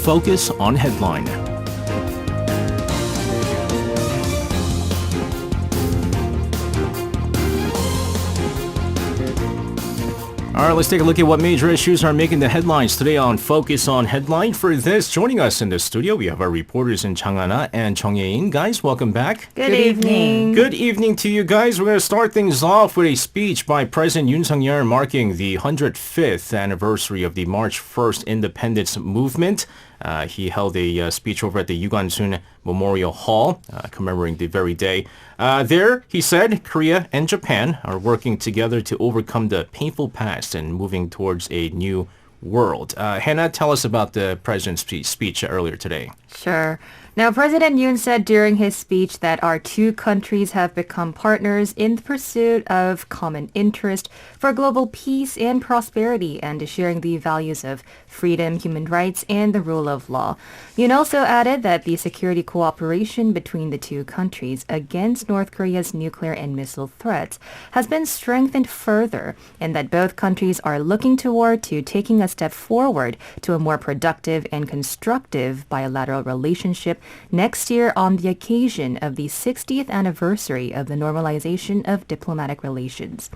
Focus on Headline. All right, let's take a look at what major issues are making the headlines today on Focus on Headline. For this, joining us in the studio, we have our reporters in Changana and Chongyein. Guys, welcome back. Good evening. Good evening to you guys. We're going to start things off with a speech by President Yoon Suk Yeol marking the 105th anniversary of the March 1st independence movement. He held a speech over at the Yugansun Memorial Hall, commemorating the very day. There, he said, Korea and Japan are working together to overcome the painful past and moving towards a new world. Hannah, tell us about the president's speech earlier today. Sure. Now, President Yoon said during his speech that our two countries have become partners in the pursuit of common interest for global peace and prosperity and sharing the values of freedom, human rights, and the rule of law. Yoon also added that the security cooperation between the two countries against North Korea's nuclear and missile threats has been strengthened further and that both countries are looking toward to taking a step forward to a more productive and constructive bilateral relationship next year on the occasion of the 60th anniversary of the normalization of diplomatic relations.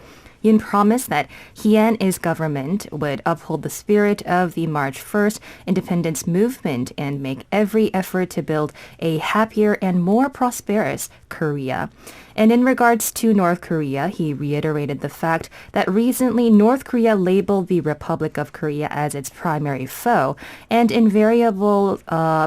Yoon promised that he and his government would uphold the spirit of the March 1st independence movement and make every effort to build a happier and more prosperous Korea. And in regards to North Korea, he reiterated the fact that recently North Korea labeled the Republic of Korea as its primary foe and invariable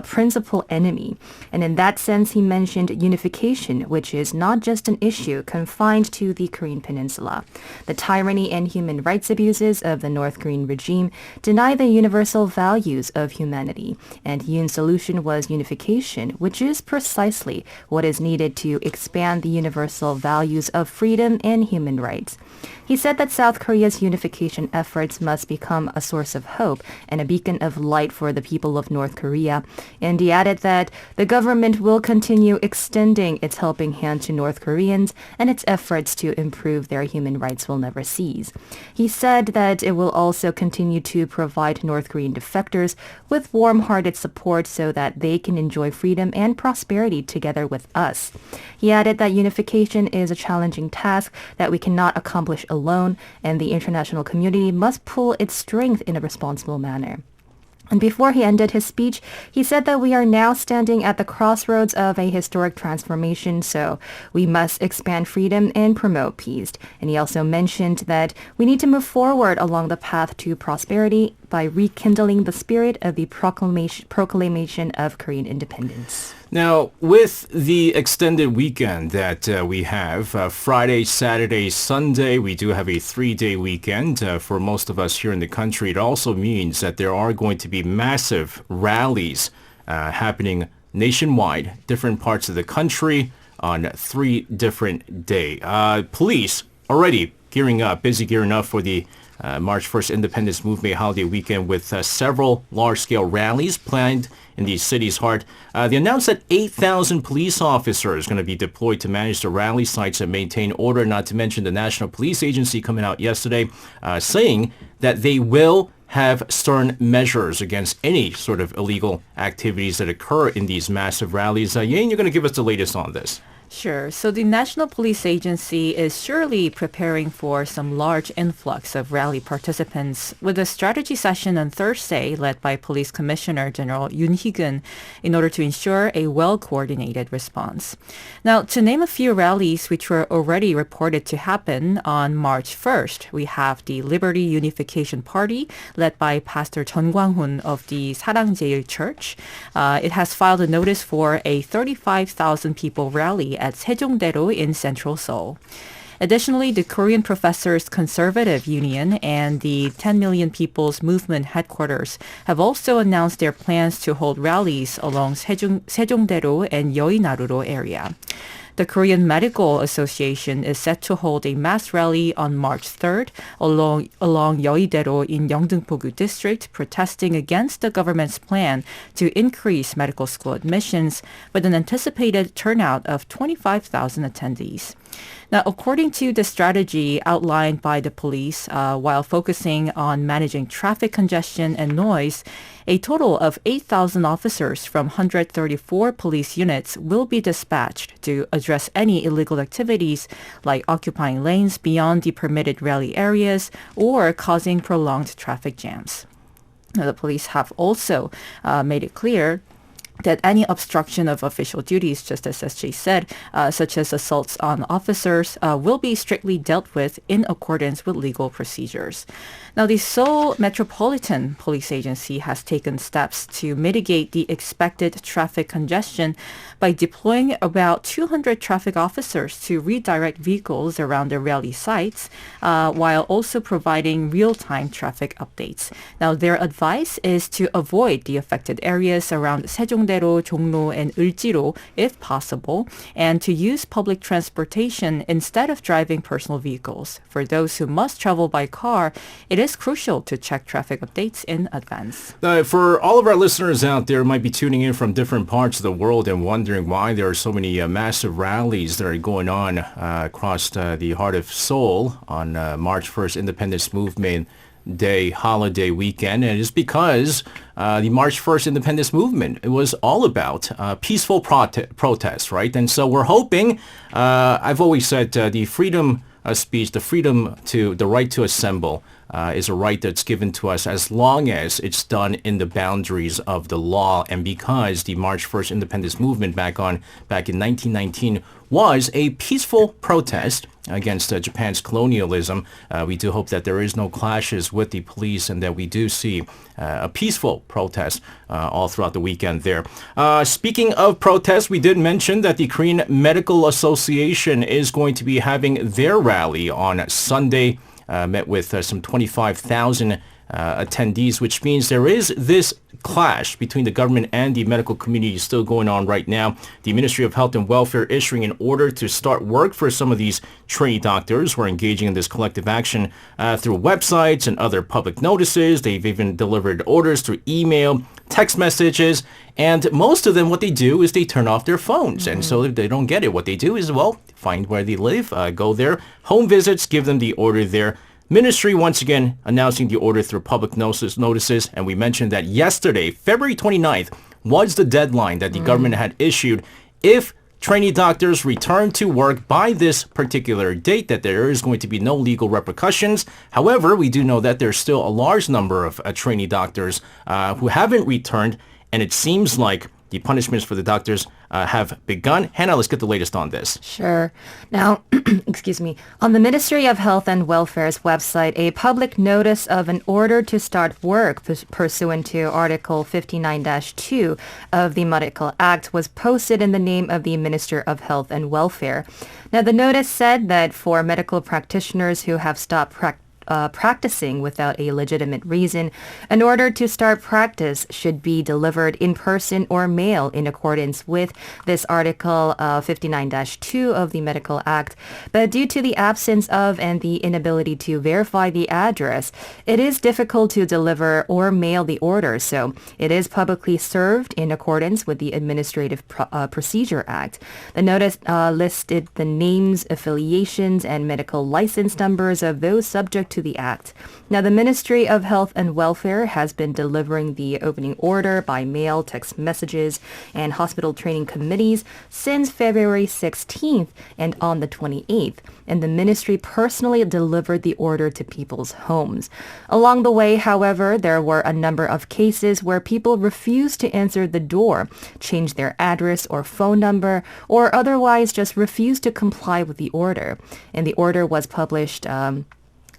principal enemy. And in that sense, he mentioned unification, which is not just an issue confined to the Korean peninsula. The tyranny and human rights abuses of the North Korean regime deny the universal values of humanity. And Yoon's solution was unification, which is precisely what is needed to expand the universal values of freedom and human rights. He said that South Korea's unification efforts must become a source of hope and a beacon of light for the people of North Korea. And he added that the government will continue extending its helping hand to North Koreans and its efforts to improve their human rights will never cease. He said that it will also continue to provide North Korean defectors with warm-hearted support so that they can enjoy freedom and prosperity together with us. He added that unification is a challenging task that we cannot accomplish alone, and the international community must pull its strength in a responsible manner. And before he ended his speech, he said that we are now standing at the crossroads of a historic transformation, so we must expand freedom and promote peace. And he also mentioned that we need to move forward along the path to prosperity by rekindling the spirit of the proclamation of Korean independence. Now, with the extended weekend that we have, Friday, Saturday, Sunday, we do have a 3-day weekend for most of us here in the country. It also means that there are going to be massive rallies happening nationwide, different parts of the country on 3 different days. Police already gearing up, busy gearing up for the March 1st Independence Movement holiday weekend with several large-scale rallies planned in the city's heart. They announced that 8,000 police officers are going to be deployed to manage the rally sites and maintain order, not to mention the National Police Agency coming out yesterday saying that they will have stern measures against any sort of illegal activities that occur in these massive rallies. Yain, you're going to give us the latest on this. Sure. So the National Police Agency is surely preparing for some large influx of rally participants with a strategy session on Thursday led by Police Commissioner General Yoon Hee-gun in order to ensure a well-coordinated response. Now, to name a few rallies which were already reported to happen on March 1st, we have the Liberty Unification Party led by Pastor Jeon Kwang-hun of the Sarang Church. It has filed a notice for a 35,000 people rally at Sejongdaero in central Seoul. Additionally, the Korean Professors Conservative Union and the 10 Million People's Movement headquarters have also announced their plans to hold rallies along Sejongdaero and Yeoinarudo area. The Korean Medical Association is set to hold a mass rally on March 3rd along Yeouidaero in Yeongdeung-pogu district, protesting against the government's plan to increase medical school admissions with an anticipated turnout of 25,000 attendees. Now, according to the strategy outlined by the police, while focusing on managing traffic congestion and noise, A total of 8,000 officers from 134 police units will be dispatched to address any illegal activities like occupying lanes beyond the permitted rally areas or causing prolonged traffic jams. Now, the police have also made it clear that any obstruction of official duties, just as SJ said, such as assaults on officers, will be strictly dealt with in accordance with legal procedures. Now, the Seoul Metropolitan Police Agency has taken steps to mitigate the expected traffic congestion by deploying about 200 traffic officers to redirect vehicles around the rally sites, while also providing real-time traffic updates. Now, their advice is to avoid the affected areas around 세종대로, 종로, and 을지로 if possible, and to use public transportation instead of driving personal vehicles. For those who must travel by car, it is crucial to check traffic updates in advance. For all of our listeners out there who might be tuning in from different parts of the world and wondering why there are so many massive rallies that are going on across the heart of Seoul on March 1st, Independence Movement Day holiday weekend, and it's because the March 1st Independence Movement, it was all about peaceful protest, right? And so we're hoping, I've always said the freedom of speech, the right to assemble is a right that's given to us as long as it's done in the boundaries of the law. And because the March 1st Independence Movement back in 1919 was a peaceful protest against Japan's colonialism, we do hope that there is no clashes with the police and that we do see a peaceful protest all throughout the weekend there. Speaking of protests, we did mention that the Korean Medical Association is going to be having their rally on Sunday, met with some 25,000 attendees, which means there is this clash between the government and the medical community still going on right now. The Ministry of Health and Welfare issuing an order to start work for some of these trainee doctors who are engaging in this collective action through websites and other public notices. They've even delivered orders through email, text messages, and most of them, what they do is they turn off their phones. And so if they don't get it, what they do is, well, find where they live, go there, home visits, give them the order there. Ministry once again announcing the order through public notices, and we mentioned that yesterday, February 29th, was the deadline that the government had issued. If trainee doctors return to work by this particular date, that there is going to be no legal repercussions. However, we do know that there's still a large number of trainee doctors who haven't returned, and it seems like the punishments for the doctors have begun. Hannah, let's get the latest on this. Sure. Now, excuse me, on the Ministry of Health and Welfare's website, a public notice of an order to start work pursuant to Article 59-2 of the Medical Act was posted in the name of the Minister of Health and Welfare. Now, the notice said that for medical practitioners who have stopped practicing without a legitimate reason, an order to start practice should be delivered in person or mail in accordance with this Article 59-2 of the Medical Act. But due to the absence of and the inability to verify the address, it is difficult to deliver or mail the order, so it is publicly served in accordance with the Administrative Procedure Act. The notice listed the names, affiliations, and medical license numbers of those subject to the Act. Now, the Ministry of Health and Welfare has been delivering the opening order by mail, text messages, and hospital training committees since February 16th and on the 28th, and the ministry personally delivered the order to people's homes. Along the way, however, there were a number of cases where people refused to answer the door, change their address or phone number, or otherwise just refused to comply with the order. And the order was published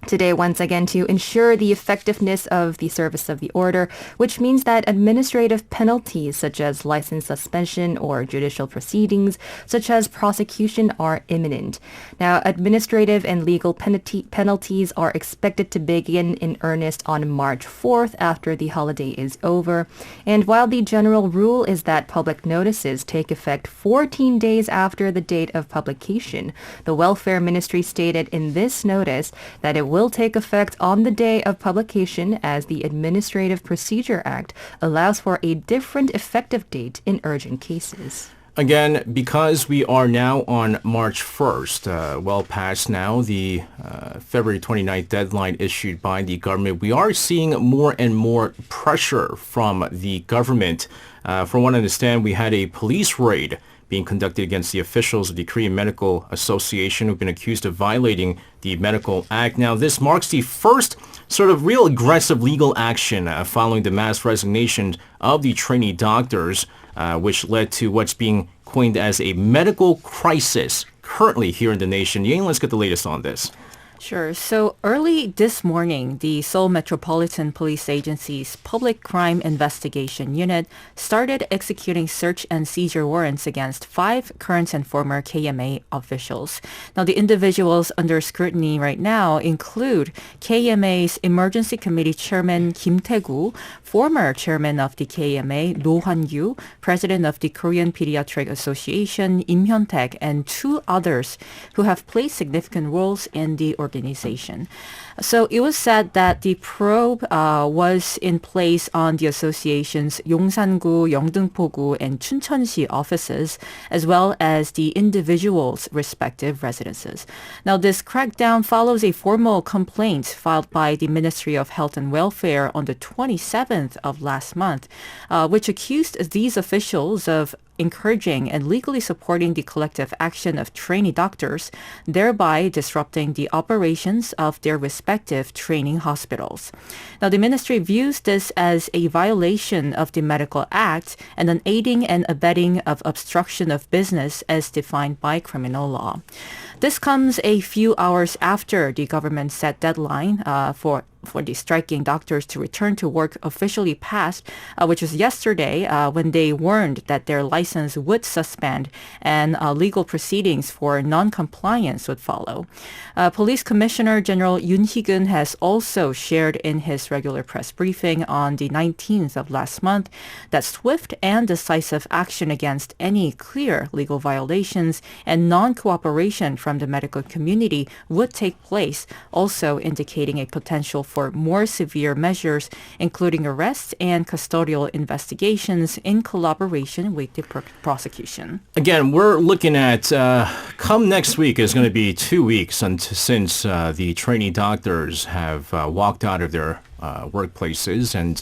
today, once again, to ensure the effectiveness of the service of the order, which means that administrative penalties such as license suspension or judicial proceedings such as prosecution are imminent. Now, administrative and legal penalties are expected to begin in earnest on March 4th after the holiday is over. And while the general rule is that public notices take effect 14 days after the date of publication, the Welfare Ministry stated in this notice that it will take effect on the day of publication as the Administrative Procedure Act allows for a different effective date in urgent cases. Again, because we are now on March 1st, well past now the February 29th deadline issued by the government, we are seeing more and more pressure from the government. From what I understand, we had a police raid being conducted against the officials of the Korean Medical Association who've been accused of violating the Medical Act. Now, this marks the first sort of real aggressive legal action following the mass resignation of the trainee doctors, which led to what's being coined as a medical crisis currently here in the nation. Yang, let's get the latest on this. Sure. So early this morning, the Seoul Metropolitan Police Agency's Public Crime Investigation Unit started executing search and seizure warrants against 5 current and former KMA officials. Now, the individuals under scrutiny right now include KMA's Emergency Committee Chairman Kim Tae-gu, former chairman of the KMA Roh Han-gyu, president of the Korean Pediatric Association Im Hyun-taek, and 2 others who have played significant roles in the organization. So it was said that the probe was in place on the association's Yongsan-gu, Yeongdeung-po-gu, and Chuncheon-si offices, as well as the individuals' respective residences. Now, this crackdown follows a formal complaint filed by the Ministry of Health and Welfare on the 27th of last month, which accused these officials of encouraging and legally supporting the collective action of trainee doctors, thereby disrupting the operations of their respective training hospitals. Now, the ministry views this as a violation of the Medical Act and an aiding and abetting of obstruction of business as defined by criminal law. This comes a few hours after the government set deadline for the striking doctors to return to work officially passed, which was yesterday when they warned that their license would suspend and legal proceedings for non-compliance would follow. Police Commissioner General Yoon Hee-gun has also shared in his regular press briefing on the 19th of last month that swift and decisive action against any clear legal violations and non-cooperation from the medical community would take place, also indicating a potential for more severe measures, including arrests and custodial investigations in collaboration with the prosecution. Again, we're looking at, come next week is going to be 2 weeks since the trainee doctors have walked out of their workplaces and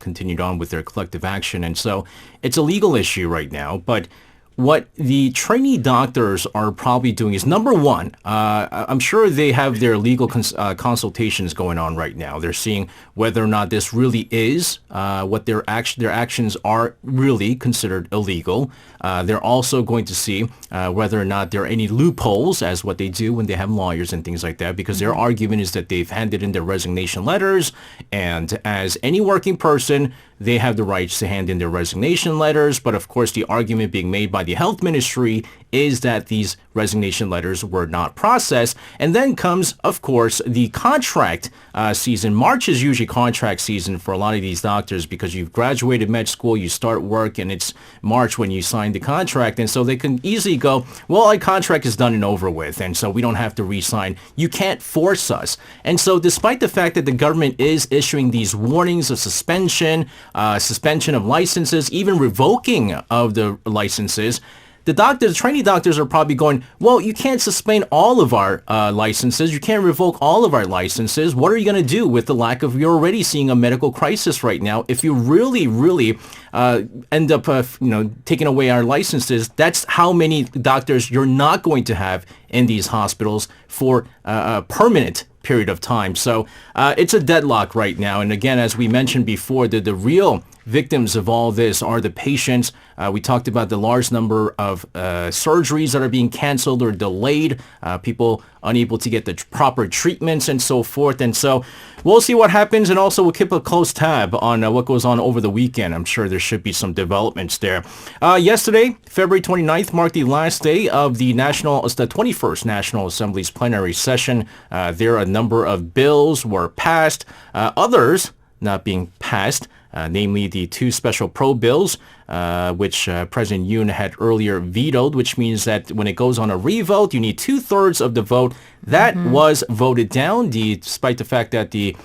continued on with their collective action. And so it's a legal issue right now, but what the trainee doctors are probably doing is, number one, I'm sure they have their legal consultations going on right now. They're seeing whether or not this really is what their actions are really considered illegal. They're also going to see whether or not there are any loopholes, as what they do when they have lawyers and things like that, because their argument is that they've handed in their resignation letters, and as any working person, they have the rights to hand in their resignation letters. But of course, the argument being made by the health ministry is that these resignation letters were not processed. And then comes, of course, the contract season. March is usually contract season for a lot of these doctors because you've graduated med school, you start work, and it's March when you sign the contract. And so they can easily go, well, our contract is done and over with, and so we don't have to re-sign. You can't force us. And so despite the fact that the government is issuing these warnings of suspension of licenses, even revoking of the licenses, the trainee doctors are probably going, well, you can't suspend all of our licenses. You can't revoke all of our licenses. What are you going to do with the lack of, you're already seeing a medical crisis right now. If you really end up, taking away our licenses, that's how many doctors you're not going to have in these hospitals for a permanent period of time. So it's a deadlock right now. And again, as we mentioned before, the real victims of all this are the patients. We talked about the large number of surgeries that are being canceled or delayed, people unable to get the proper treatments and so forth. And so we'll see what happens, and also we'll keep a close tab on what goes on over the weekend. I'm sure there should be some developments there. Yesterday, February 29th, marked the last day of the 21st National Assembly's plenary session. There, a number of bills were passed, others not being passed. Namely the 2 special probe bills which President Yoon had earlier vetoed, which means that when it goes on a revote, you need 2/3 of the vote. That was voted down, despite the fact that the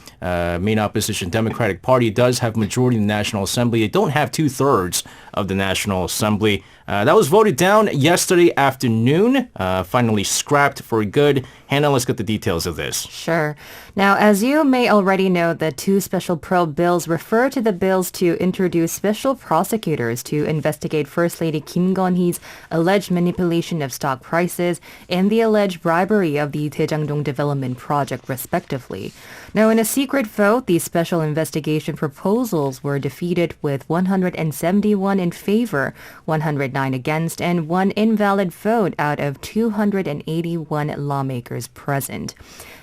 main opposition Democratic Party does have majority in the National Assembly. They don't have 2/3 of the National Assembly. That was voted down yesterday afternoon, finally scrapped for good. Hannah, let's get the details of this. Sure. Now, as you may already know, the two special probe bills refer to the bills to introduce special prosecutors to investigate First Lady Kim Gun-hee's alleged manipulation of stock prices and the alleged bribery of the Daejangdong Development Project, respectively. Now, in a secret vote, these special investigation proposals were defeated with 171 in favor, 109 against, and one invalid vote out of 281 lawmakers present.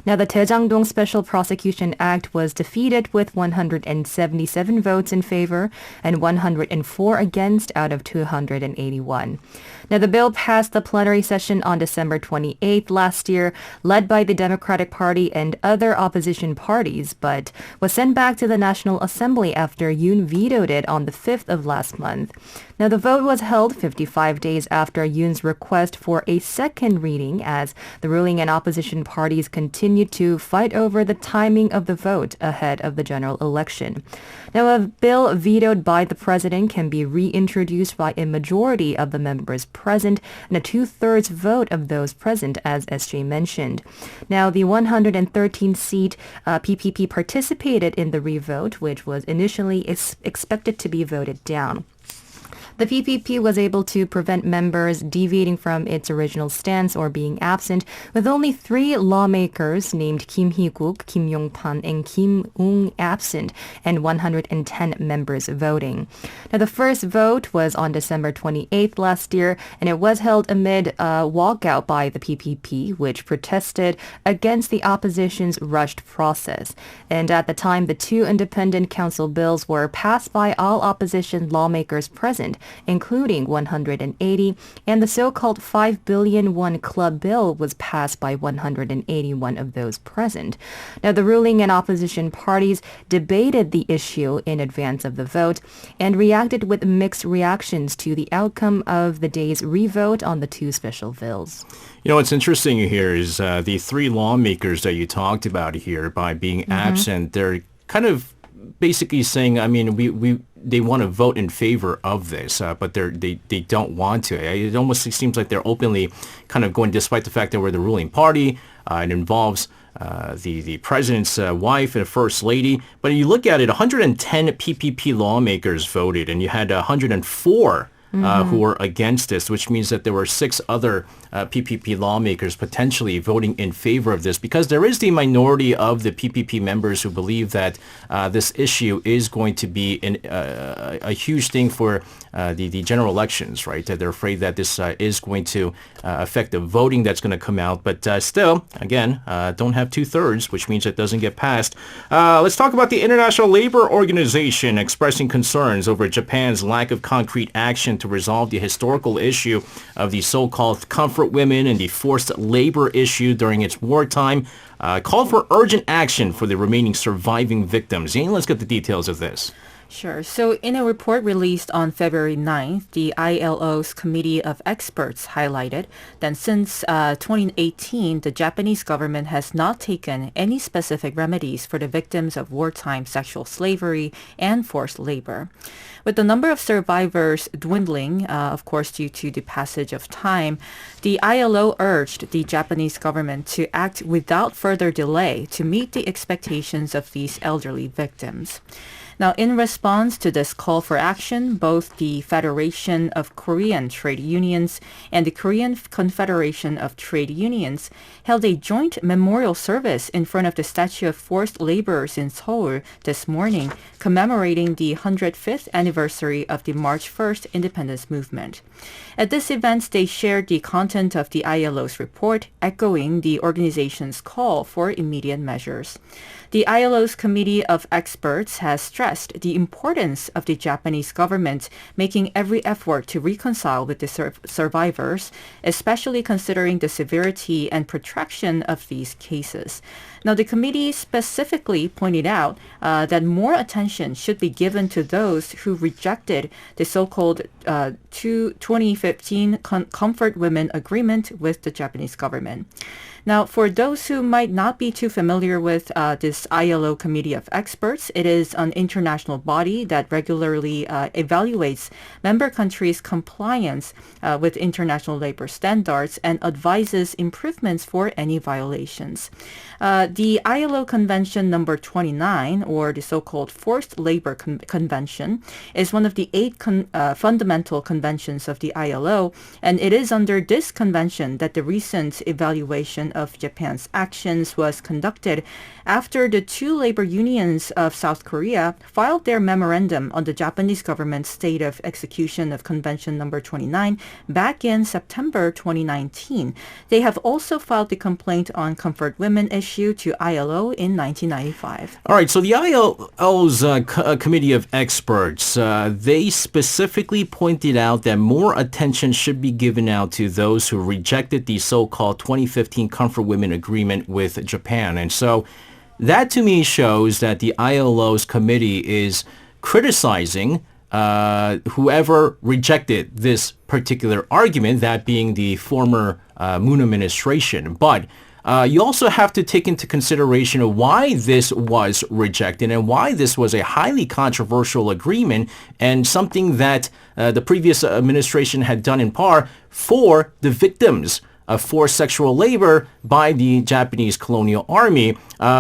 Now, the Daejangdong Special Prosecution Act was defeated with 177 votes in favor and 104 against out of 281. Now, the bill passed the plenary session on December 28th last year, led by the Democratic Party and other opposition parties, but was sent back to the National Assembly after Yoon vetoed it on the 5th of last month. Now, the vote was held 55 days after Yoon's request for a second reading as the ruling and opposition parties continued to fight over the timing of the vote ahead of the general election. Now, a bill vetoed by the president can be reintroduced by a majority of the members present and a 2/3 vote of those present, as SJ mentioned. Now, the 113-seat PPP participated in the revote, which was initially expected to be voted down. The PPP was able to prevent members deviating from its original stance or being absent, with only 3 lawmakers named Kim Hee-guk, Kim Yong-pan, and Kim Ung absent, and 110 members voting. Now, the first vote was on December 28th last year, and it was held amid a walkout by the PPP, which protested against the opposition's rushed process. And at the time, the 2 independent council bills were passed by all opposition lawmakers present, including 180, and the so-called 5 billion won club bill was passed by 181 of those present. Now, the ruling and opposition parties debated the issue in advance of the vote and reacted with mixed reactions to the outcome of the day's revote on the 2 special bills. You know, what's interesting here is the 3 lawmakers that you talked about here, by being absent, they're kind of basically saying, I mean, they want to vote in favor of this, but they don't want to. It almost seems like they're openly kind of going, despite the fact that we're the ruling party. It involves the president's wife and first lady. But you look at it, 110 PPP lawmakers voted, and you had 104 who were against this, which means that there were 6 other PPP lawmakers potentially voting in favor of this, because there is the minority of the PPP members who believe that this issue is going to be a huge thing for the general elections, right? That they're afraid that this is going to affect the voting that's going to come out. But still, again, don't have 2/3, which means it doesn't get passed. Let's talk about the International Labor Organization expressing concerns over Japan's lack of concrete action to resolve the historical issue of the so-called comfort women and the forced labor issue during its wartime. Called for urgent action for the remaining surviving victims. Jane, let's get the details of this. Sure. So in a report released on February 9th, the ILO's Committee of Experts highlighted that since 2018, the Japanese government has not taken any specific remedies for the victims of wartime sexual slavery and forced labor. With the number of survivors dwindling, of course, due to the passage of time, the ILO urged the Japanese government to act without further delay to meet the expectations of these elderly victims. Now, in response to this call for action, both the Federation of Korean Trade Unions and the Korean Confederation of Trade Unions held a joint memorial service in front of the Statue of Forced Laborers in Seoul this morning, commemorating the 105th anniversary of the March 1st independence movement. At this event, they shared the content of the ILO's report, echoing the organization's call for immediate measures. The ILO's Committee of Experts has stressed stressed the importance of the Japanese government making every effort to reconcile with the survivors, especially considering the severity and protraction of these cases. Now, the committee specifically pointed out that more attention should be given to those who rejected the so-called 2015 Comfort Women Agreement with the Japanese government. Now, for those who might not be too familiar with this ILO Committee of Experts, it is an international body that regularly evaluates member countries' compliance with international labor standards and advises improvements for any violations. The ILO Convention number 29, or the so-called Forced Labor Convention, is one of the 8 fundamental conventions of the ILO, and it is under this convention that the recent evaluation of Japan's actions was conducted after the 2 labor unions of South Korea filed their memorandum on the Japanese government's state of execution of Convention number 29 back in September 2019. They have also filed the complaint on comfort women issue to ILO in 1995. All right, so the ILO's Committee of Experts, they specifically pointed out that more attention should be given out to those who rejected the so-called 2015 Comfort Women Agreement with Japan. And so that to me shows that the ILO's committee is criticizing whoever rejected this particular argument, that being the former Moon administration. But you also have to take into consideration of why this was rejected and why this was a highly controversial agreement and something that the previous administration had done in part for the victims of forced sexual labor by the Japanese colonial army,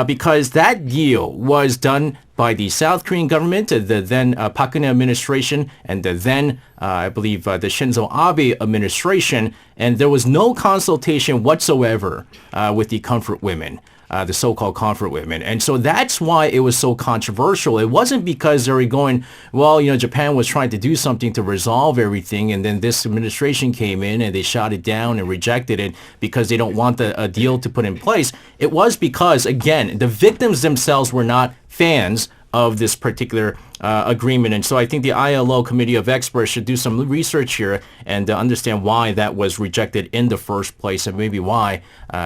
because that deal was done by the South Korean government, the then Park Geun-hye administration, and the then, I believe, the Shinzo Abe administration, and there was no consultation whatsoever with the comfort women. The so-called comfort women. And so that's why it was so controversial. It wasn't because they were going, well, Japan was trying to do something to resolve everything, and then this administration came in and they shot it down and rejected it because they don't want a deal to put in place. It was because, again, the victims themselves were not fans of this particular agreement. And so I think the ILO Committee of Experts should do some research here and understand why that was rejected in the first place, and maybe why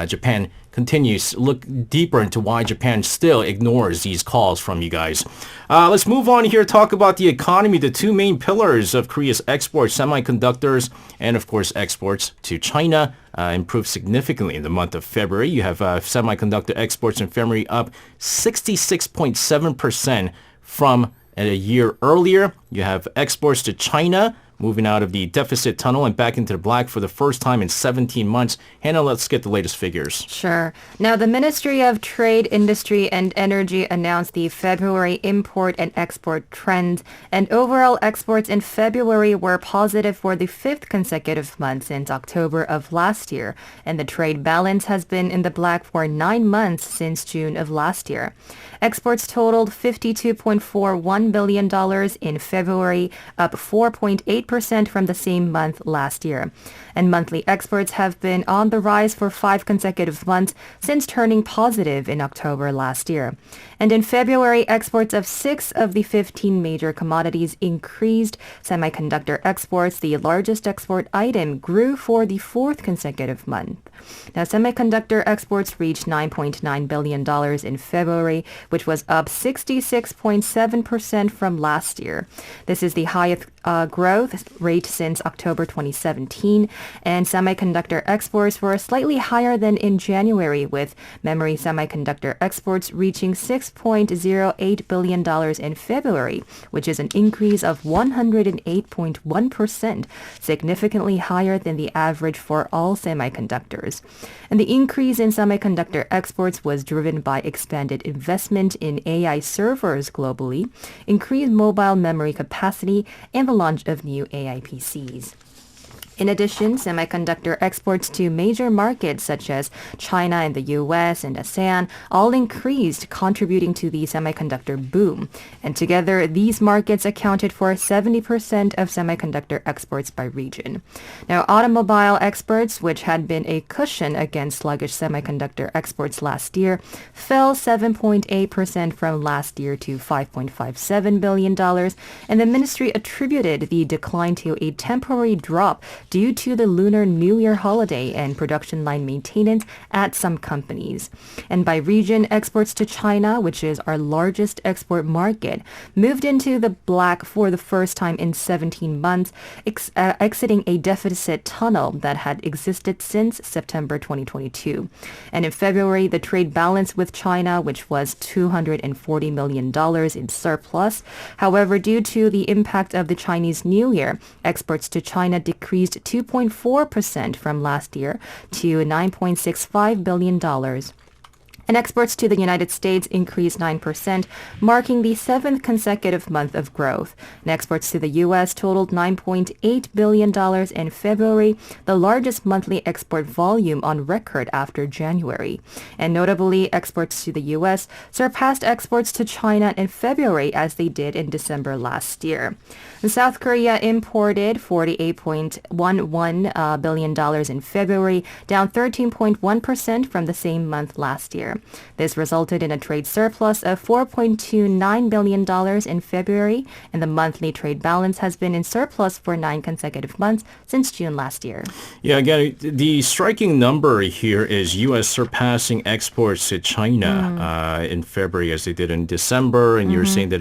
Japan continues to look deeper into why Japan still ignores these calls from you guys. Let's move on here, talk about the economy. The 2 main pillars of Korea's exports, semiconductors and, of course, exports to China, improved significantly in the month of February. You have semiconductor exports in February up 66.7% from a year earlier. You have exports to China moving out of the deficit tunnel and back into the black for the first time in 17 months. Hannah, let's get the latest figures. Sure. Now, the Ministry of Trade, Industry and Energy announced the February import and export trend, and overall exports in February were positive for the 5th consecutive month since October of last year, and the trade balance has been in the black for 9 months since June of last year. Exports totaled $52.41 billion in February, up 4.8% from the same month last year. And monthly exports have been on the rise for 5 consecutive months since turning positive in October last year. And in February, exports of 6 of the 15 major commodities increased. Semiconductor exports, the largest export item, grew for the 4th consecutive month. Now, semiconductor exports reached $9.9 billion in February, which was up 66.7% from last year. This is the highest growth rate since October 2017, and semiconductor exports were slightly higher than in January, with memory semiconductor exports reaching $6.08 billion in February, which is an increase of 108.1%, significantly higher than the average for all semiconductors. And the increase in semiconductor exports was driven by expanded investment in AI servers globally, increased mobile memory capacity, and the launch of new AI PCs. In addition, semiconductor exports to major markets such as China and the U.S. and ASEAN all increased, contributing to the semiconductor boom. And together, these markets accounted for 70% of semiconductor exports by region. Now, automobile exports, which had been a cushion against sluggish semiconductor exports last year, fell 7.8% from last year to $5.57 billion, and the ministry attributed the decline to a temporary drop due to the Lunar New Year holiday and production line maintenance at some companies. And by region, exports to China, which is our largest export market, moved into the black for the first time in 17 months, exiting a deficit tunnel that had existed since September 2022. And in February, the trade balance with China, which was $240 million in surplus. However, due to the impact of the Chinese New Year, exports to China decreased 2.4% from last year to $9.65 billion. And exports to the United States increased 9%, marking the seventh consecutive month of growth. And exports to the U.S. totaled $9.8 billion in February, the largest monthly export volume on record after January. And notably, exports to the U.S. surpassed exports to China in February as they did in December last year. And South Korea imported $48.11 billion in February, down 13.1% from the same month last year. This resulted in a trade surplus of $4.29 billion in February, and the monthly trade balance has been in surplus for 9 consecutive months since June last year. Yeah, again, the striking number here is U.S. surpassing exports to China in February as they did in December, and you're saying that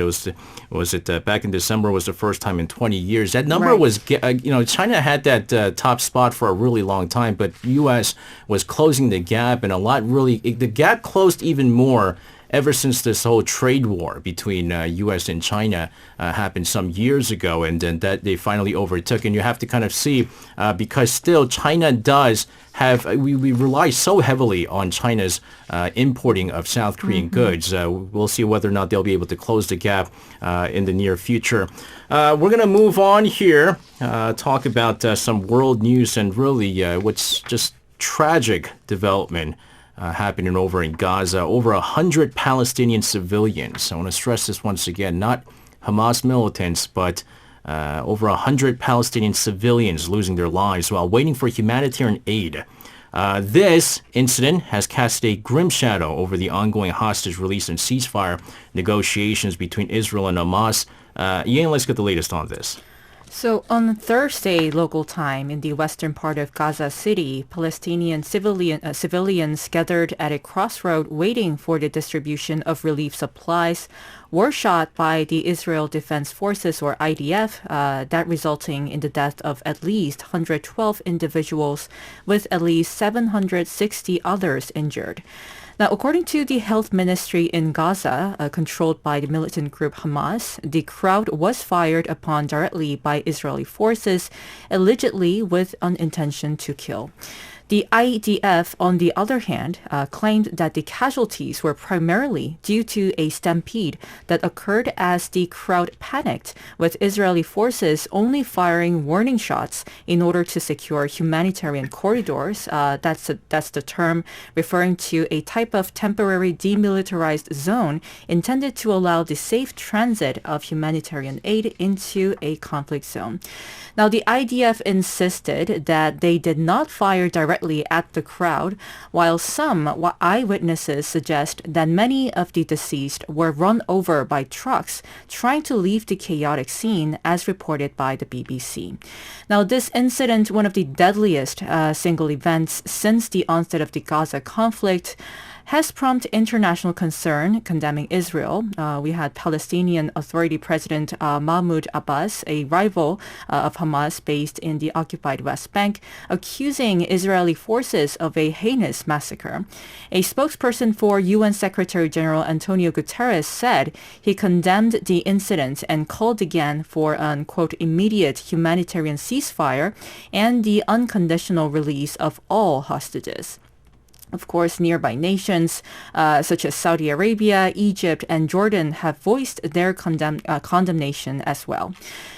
back in December was the first time in 20 years. That number was, China had that top spot for a really long time, but U.S. was closing the gap, and the gap closed even more ever since this whole trade war between U.S. and China happened some years ago, and then that they finally overtook. And you have to kind of see, because still China does have, we rely so heavily on China's importing of South Korean goods. We'll see whether or not they'll be able to close the gap in the near future. We're going to move on here, talk about some world news and really what's just tragic development happening over in Gaza. Over 100 Palestinian civilians. I want to stress this once again, not Hamas militants, but over 100 Palestinian civilians losing their lives while waiting for humanitarian aid. This incident has cast a grim shadow over the ongoing hostage release and ceasefire negotiations between Israel and Hamas. Ian, let's get the latest on this. So on Thursday local time in the western part of Gaza City, Palestinian civilians gathered at a crossroad waiting for the distribution of relief supplies were shot by the Israel Defense Forces, or IDF, that resulting in the death of at least 112 individuals, with at least 760 others injured. Now, according to the health ministry in Gaza, controlled by the militant group Hamas, the crowd was fired upon directly by Israeli forces, allegedly with an intention to kill. The IDF, on the other hand, claimed that the casualties were primarily due to a stampede that occurred as the crowd panicked, with Israeli forces only firing warning shots in order to secure humanitarian corridors. That's the term referring to a type of temporary demilitarized zone intended to allow the safe transit of humanitarian aid into a conflict zone. Now, the IDF insisted that they did not fire directly at the crowd, while some eyewitnesses suggest that many of the deceased were run over by trucks trying to leave the chaotic scene, as reported by the BBC. Now, this incident, one of the deadliest single events since the onset of the Gaza conflict, has prompted international concern condemning Israel. We had Palestinian Authority President Mahmoud Abbas, a rival of Hamas based in the occupied West Bank, accusing Israeli forces of a heinous massacre. A spokesperson for UN Secretary General Antonio Guterres said he condemned the incident and called again for an, quote, immediate humanitarian ceasefire and the unconditional release of all hostages. Of course, nearby nations such as Saudi Arabia, Egypt, and Jordan have voiced their condemnation as well.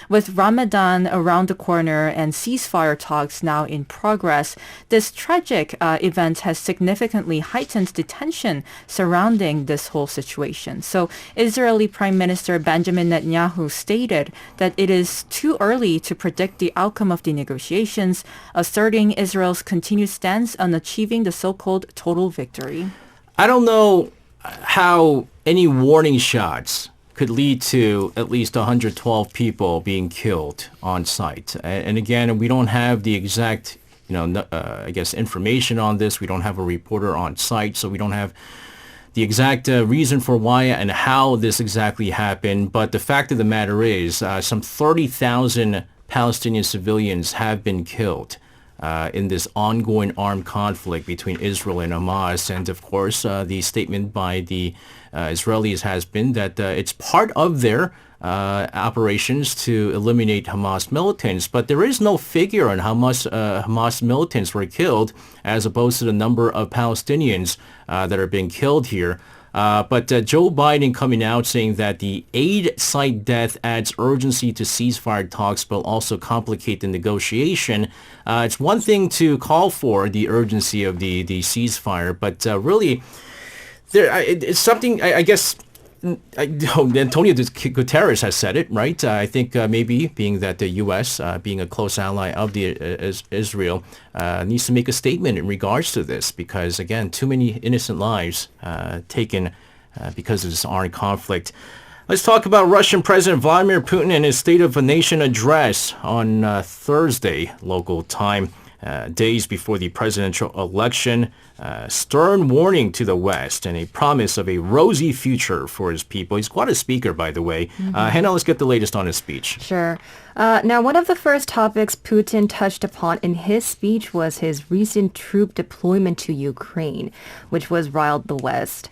With Ramadan around the corner and ceasefire talks now in progress, this tragic event has significantly heightened the tension surrounding this whole situation. So Israeli Prime Minister Benjamin Netanyahu stated that it is too early to predict the outcome of the negotiations, asserting Israel's continued stance on achieving the so-called total victory. I don't know how any warning shots could lead to at least 112 people being killed on site. And again, we don't have the exact, I guess, information on this. We don't have a reporter on site, so we don't have the exact reason for why and how this exactly happened. But the fact of the matter is some 30,000 Palestinian civilians have been killed in this ongoing armed conflict between Israel and Hamas. And of course, the statement by the Israelis has been that it's part of their operations to eliminate Hamas militants. But there is no figure on how much Hamas militants were killed as opposed to the number of Palestinians that are being killed here. But Joe Biden coming out saying that the aid site death adds urgency to ceasefire talks but also complicate the negotiation. It's one thing to call for the urgency of the ceasefire, but really, it's something, I guess, Antonio Guterres has said it, right? I think maybe being that the U.S., being a close ally of Israel, needs to make a statement in regards to this because, again, too many innocent lives taken because of this armed conflict. Let's talk about Russian President Vladimir Putin and his State of the Nation address on Thursday, local time. Days before the presidential election, stern warning to the West and a promise of a rosy future for his people. He's quite a speaker, by the way. Hannah, let's get the latest on his speech. Sure. Now, one of the first topics Putin touched upon in his speech was his recent troop deployment to Ukraine, which was riled the West.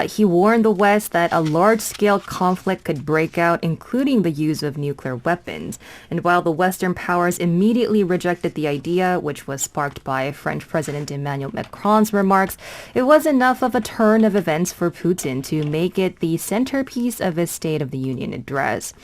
He warned the West that a large-scale conflict could break out, including the use of nuclear weapons. And while the Western powers immediately rejected the idea, which was sparked by French President Emmanuel Macron's remarks, it was enough of a turn of events for Putin to make it the centerpiece of his State of the Union address.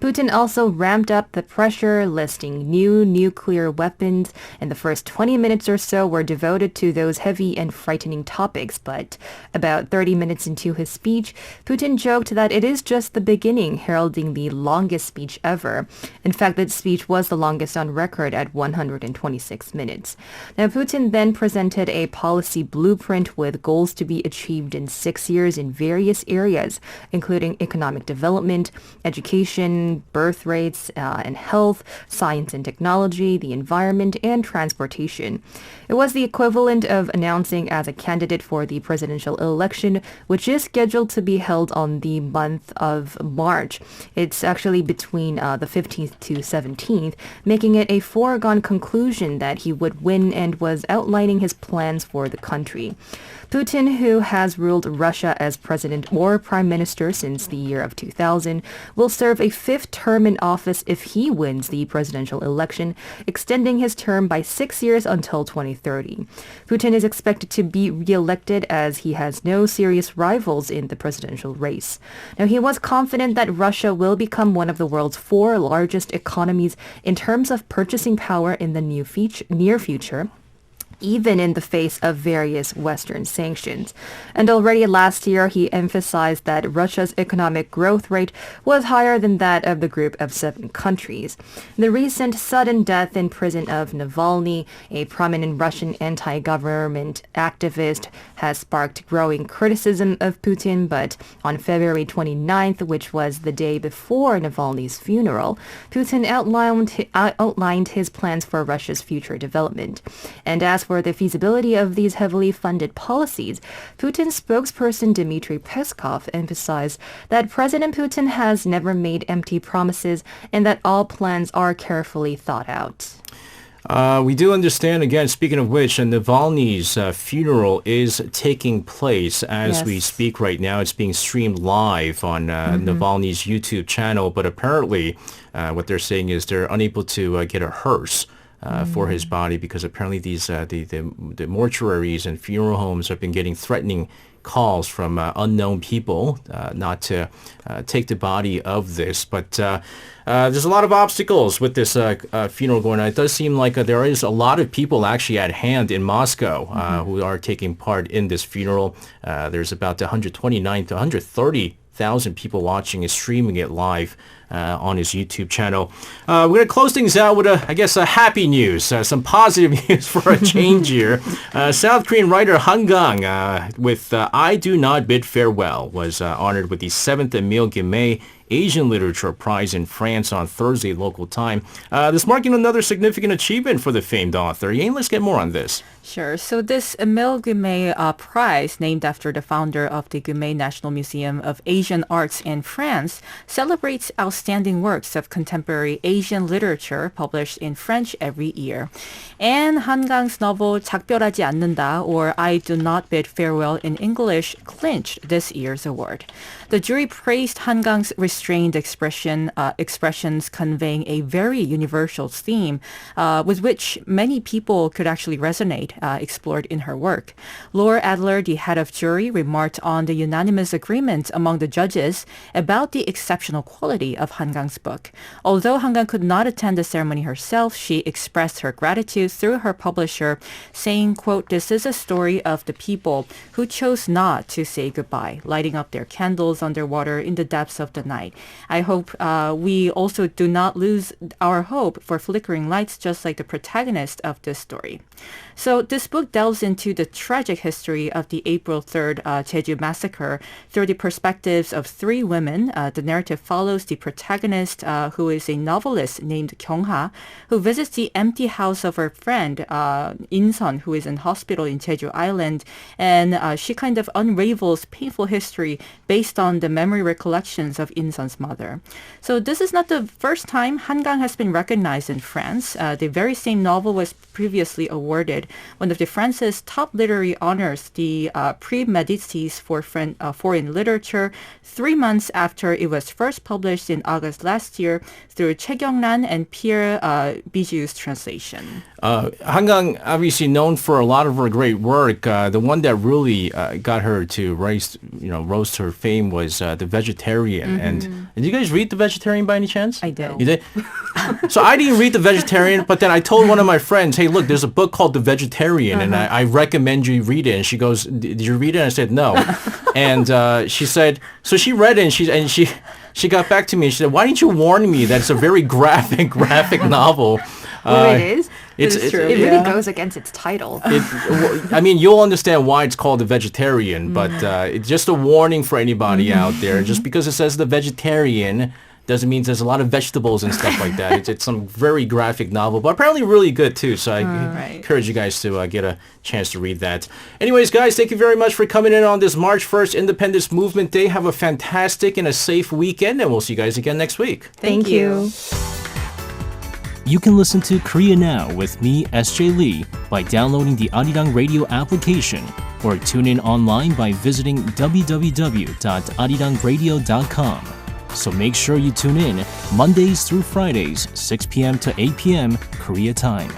Putin also ramped up the pressure, listing new nuclear weapons, and the first 20 minutes or so were devoted to those heavy and frightening topics. But about 30 minutes into his speech, Putin joked that it is just the beginning, heralding the longest speech ever. In fact, that speech was the longest on record at 126 minutes. Now, Putin then presented a policy blueprint with goals to be achieved in 6 years in various areas, including economic development, education, birth rates and health, science and technology, the environment, and transportation. It was the equivalent of announcing as a candidate for the presidential election, which is scheduled to be held on the month of March. It's actually between the 15th to 17th, making it a foregone conclusion that he would win and was outlining his plans for the country. Putin, who has ruled Russia as president or prime minister since the year of 2000, will serve a fifth term in office if he wins the presidential election, extending his term by 6 years until 2030. Putin is expected to be re-elected as he has no serious rivals in the presidential race. Now, he was confident that Russia will become one of the world's 4 largest economies in terms of purchasing power in the near future, even in the face of various Western sanctions. And already last year, he emphasized that Russia's economic growth rate was higher than that of the group of 7 countries. The recent sudden death in prison of Navalny, a prominent Russian anti-government activist, has sparked growing criticism of Putin, but on February 29th, which was the day before Navalny's funeral, Putin outlined his plans for Russia's future development. And as for the feasibility of these heavily funded policies, Putin's spokesperson Dmitry Peskov emphasized that President Putin has never made empty promises and that all plans are carefully thought out. We do understand, again, speaking of which, Navalny's funeral is taking place as we speak right now. It's being streamed live on Navalny's YouTube channel, but apparently what they're saying is they're unable to get a hearse for his body, because apparently these the mortuaries and funeral homes have been getting threatening calls from unknown people not to take the body of this. But there's a lot of obstacles with this funeral going on. It does seem like there is a lot of people actually at hand in Moscow who are taking part in this funeral. There's about 129 to 130,000 people watching and streaming it live on his YouTube channel. We're going to close things out with a happy news, some positive news for a change here. South Korean writer Kang with I Do Not Bid Farewell was honored with the 7th Emile Guimet Asian Literature Prize in France on Thursday local time. This marking another significant achievement for the famed author. Yang, let's get more on this. Sure. So this Emile Guimet Prize, named after the founder of the Guimet National Museum of Asian Arts in France, celebrates outstanding works of contemporary Asian literature published in French every year. And Kang's novel 작별하지 않는다, or I Do Not Bid Farewell in English, clinched this year's award. The jury praised Kang's restrained expressions conveying a very universal theme with which many people could actually resonate, explored in her work. Laura Adler, the head of jury, remarked on the unanimous agreement among the judges about the exceptional quality of Kang's book. Although Kang could not attend the ceremony herself, she expressed her gratitude through her publisher, saying, quote, "This is a story of the people who chose not to say goodbye, lighting up their candles underwater in the depths of the night. I hope we also do not lose our hope for flickering lights, just like the protagonist of this story." So this book delves into the tragic history of the April 3rd Jeju massacre through the perspectives of three women. The narrative follows the protagonist, who is a novelist named Kyung-ha, who visits the empty house of her friend, In-sun, who is in hospital in Jeju Island, and she kind of unravels painful history based on the memory recollections of In-sun's mother. So this is not the first time Kang has been recognized in France. The very same novel was previously awarded one of the France's top literary honors, the Prix Médicis for foreign literature, 3 months after it was first published in August last year through Choi Kyung-ran and Pierre Bijou's translation. Kang, obviously known for a lot of her great work. The one that really got her to rose to her fame was The Vegetarian. And did you guys read The Vegetarian by any chance? I did. You did? So I didn't read The Vegetarian, but then I told one of my friends, hey, look, there's a book called The Vegetarian, and I recommend you read it. And she goes, did you read it? And I said, no. And she said, so she read it, and she got back to me and she said, why didn't you warn me that it's a very graphic novel? Well, it is. It's true. It really goes against its title. I mean, you'll understand why it's called The Vegetarian, but it's just a warning for anybody out there. Just because it says The Vegetarian doesn't mean there's a lot of vegetables and stuff like that. It's some very graphic novel, but apparently really good too. So I encourage you guys to get a chance to read that. Anyways, guys, thank you very much for coming in on this March 1st Independence Movement Day. Have a fantastic and a safe weekend, and we'll see you guys again next week. Thank you. You can listen to Korea Now with me, SJ Lee, by downloading the Arirang radio application or tune in online by visiting www.arirangradio.com. So make sure you tune in Mondays through Fridays, 6 p.m. to 8 p.m. Korea time.